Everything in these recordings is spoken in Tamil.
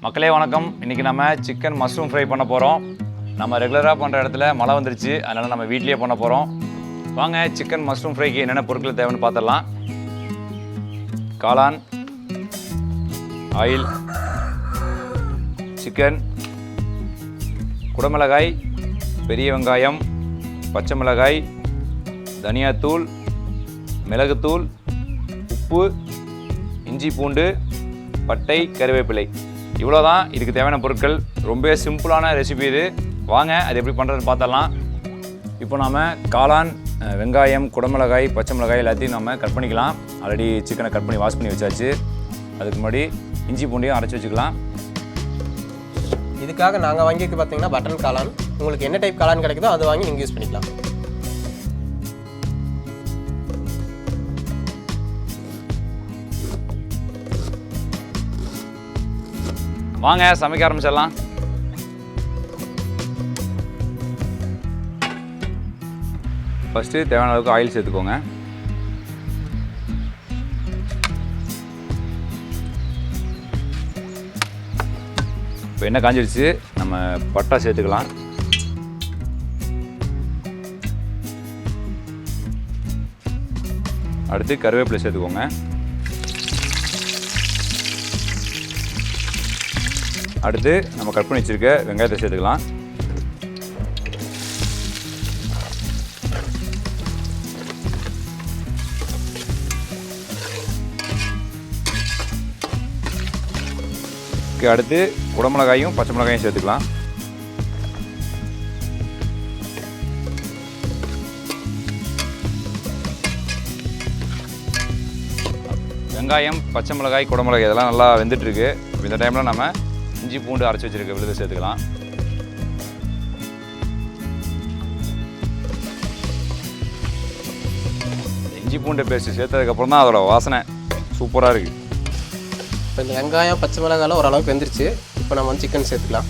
மக்களே வணக்கம். இன்றைக்கி நம்ம சிக்கன் மஷ்ரூம் ஃப்ரை பண்ண போகிறோம். நம்ம ரெகுலராக பண்ணுற இடத்துல மழை வந்துருச்சு, அதனால் நம்ம வீட்லேயே பண்ண போகிறோம். வாங்க சிக்கன் மஷ்ரூம் ஃப்ரைக்கு என்னென்ன பொருட்கள் தேவைன்னு பார்த்துடலாம். காளான், ஆயில், சிக்கன், குடமிளகாய், பெரிய வெங்காயம், பச்சை மிளகாய், தனியாத்தூள், மிளகுத்தூள், உப்பு, இஞ்சி பூண்டு, பட்டை, கருவேப்பிலை. இவ்வளோ தான் இதுக்கு தேவையான பொருட்கள். ரொம்ப சிம்பிளான ரெசிபி இது. வாங்க அது எப்படி பண்ணுறதுன்னு பார்த்தரலாம். இப்போ நாம் காளான், வெங்காயம், குடமிளகாய், பச்சை மிளகாய் எல்லாத்தையும் நம்ம கட் பண்ணிக்கலாம். ஆல்ரெடி சிக்கனை கட் பண்ணி வாஷ் பண்ணி வச்சாச்சு. அதுக்கு முன்னாடி இஞ்சி பூண்டையும் அரைச்சி வச்சுக்கலாம். இதுக்காக நாங்கள் வாங்கியிருக்கு பார்த்தீங்கன்னா பட்டன் காளான். உங்களுக்கு என்ன டைப் காளான் கிடைக்குதோ அது வாங்கி நீங்கள் யூஸ் பண்ணிக்கலாம். வாங்க சமைக்க ஆரம்பிச்சிடலாம். ஃபஸ்ட்டு தேவையான அளவுக்கு ஆயில் சேர்த்துக்கோங்க. இப்போ எண்ணெய் காஞ்சிடுச்சு, நம்ம பட்டை சேர்த்துக்கலாம். அடுத்து கருவேப்பிலை சேர்த்துக்கோங்க. அடுத்து நம்ம கட் பண்ணி வச்சுருக்க வெங்காயத்தை சேர்த்துக்கலாம். அடுத்து குடமிளகாயும் பச்சை மிளகாயும் சேர்த்துக்கலாம். வெங்காயம், பச்சை மிளகாய், குடமிளகாய் இதெல்லாம் நல்லா வெந்துட்டுருக்கு. இந்த டைமில் நம்ம இஞ்சி பூண்டு அரைச்சி வச்சுருக்க விழுதை சேர்த்துக்கலாம். இஞ்சி பூண்டு பேஸ்ட்டு சேர்த்ததுக்கப்புறம் தான் அதோட வாசனை சூப்பராக இருக்குது. இப்போ இந்த வெங்காயம் பச்சை மிளகாலாம் ஓரளவுக்கு வெந்துருச்சு. இப்போ நம்ம வந்து சிக்கன் சேர்த்துக்கலாம்.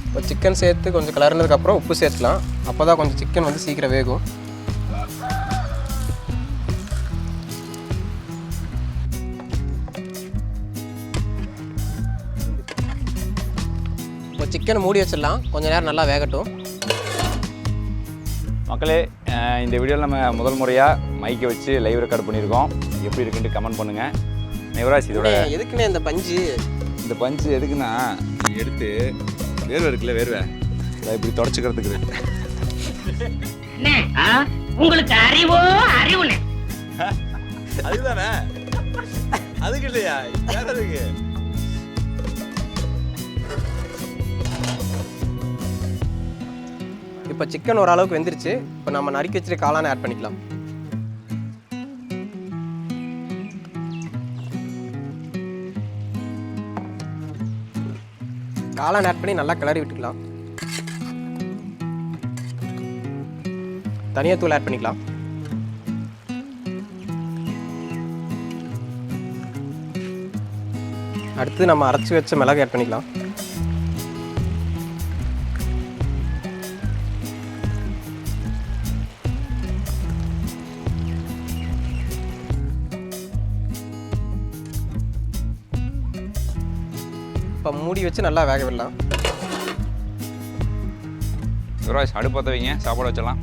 இப்போ சிக்கன் சேர்த்து கொஞ்சம் கலர்னதுக்கப்புறம் உப்பு சேர்த்துக்கலாம். அப்போ தான் கொஞ்சம் சிக்கன் வந்து சீக்கிரம் வேகும். இப்போ சிக்கனை மூடி வச்சிடலாம், கொஞ்சம் நேரம் நல்லா வேகட்டும். மக்களே, இந்த வீடியோவில் நம்ம முதல் முறையாக மைக்கை வச்சு லைவ் ரெக்கார்ட் பண்ணியிருக்கோம். எப்படி இருக்குன்ட்டு கமெண்ட் பண்ணுங்கள். யுவராஜ், இதோட எதுக்குண்ணே இந்த பஞ்சு? இந்த பஞ்சு எதுக்குன்னா, எடுத்து வேர்வை இருக்குல்ல, வேர்வை அதை இப்படி தொடச்சிக்கிறதுக்கு. உங்களுக்கு அறிவோ அறிவுனே அதுதானே, அதுக்கு இல்லையா, வேற அதுக்கு. இப்போ சிக்கன் ஓரளவுக்கு வெந்துருச்சு. இப்போ நம்ம நறுக்கி வச்சுட்டு காளானை ஆட் பண்ணிக்கலாம். காளான் ஆட் பண்ணி நல்லா கிளறி விட்டுக்கலாம். தனியாத்தூள் ஆட் பண்ணிக்கலாம். அடுத்து நம்ம அரைச்சி வச்ச மிளகு ஆட் பண்ணிக்கலாம். இப்போ மூடி வச்சு நல்லா வேக விடலாம். யுவராஜ், அடுப்பு பற்ற வைங்க, சாப்பாடு வச்சிடலாம்.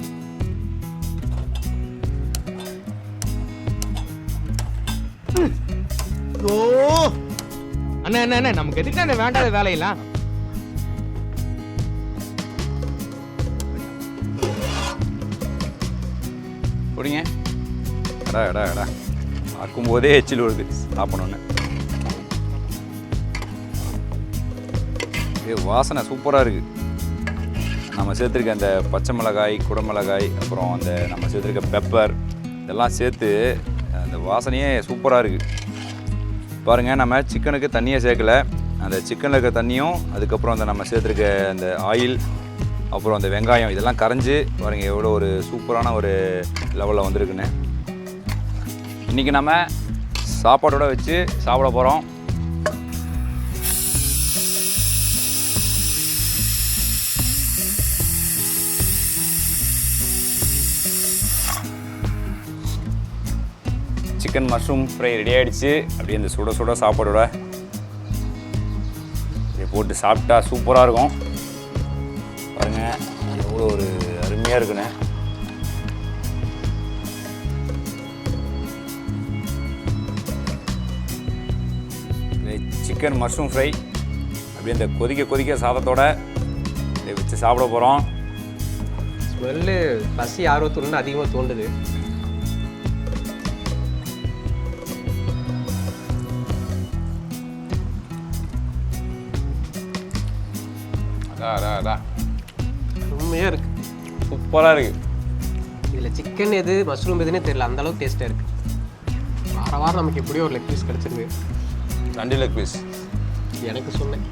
அண்ணா என்ன என்ன நமக்கு எதுக்கு அந்த வேண்டாத வேலையெல்லாம்? குடிங்க. எடா எடா எடா பார்க்கும்போதே எச்சில் வருது சாப்பிடணுன்னு. வாசனை சூப்பராக இருக்குது. நம்ம சேர்த்துருக்க அந்த பச்சை மிளகாய், குடமிளகாய், அப்புறம் அந்த நம்ம சேர்த்துருக்க பெப்பர் இதெல்லாம் சேர்த்து அந்த வாசனையே சூப்பராக இருக்குது. பாருங்கள், நம்ம சிக்கனுக்கு தண்ணியை சேர்க்கலை. அந்த சிக்கனில் இருக்க தண்ணியும், அதுக்கப்புறம் அந்த நம்ம சேர்த்துருக்க அந்த ஆயில், அப்புறம் அந்த வெங்காயம் இதெல்லாம் கரைஞ்சி பாருங்கள் எவ்வளோ ஒரு சூப்பரான ஒரு லெவலில் வந்திருக்குன்னு. இன்றைக்கி நம்ம சாப்பாடோடு வச்சு சாப்பிட போகிறோம். சிக்கன் மஷ்ரூம் ஃப்ரை ரெடி ஆகிடுச்சு. அப்படியே இந்த சுட சுட சாப்பாடோட இதை போட்டு சாப்பிட்டா சூப்பராக இருக்கும். பாருங்கள் எவ்வளோ ஒரு அருமையாக இருக்குண்ணே. சிக்கன் மஷ்ரூம் ஃப்ரை அப்படியே இந்த கொதிக்க சாதத்தோட இதை வச்சு சாப்பிட போகிறோம். ஸ்மெல்லு பசி ஆர்வத்துடன் அதிகமாக தோண்டுது. அதான் உண்மையாக இருக்குது, சூப்பராக இருக்குது. இதில் சிக்கன் எது மஷ்ரூம் எதுன்னே தெரியல, அந்தளவுக்கு டேஸ்ட்டாக இருக்குது. வாரம் நமக்கு எப்படியோ ஒரு லெக் பீஸ் கிடச்சிருக்கு. 2 லெக் பீஸ் எனக்கு சொன்னேன்.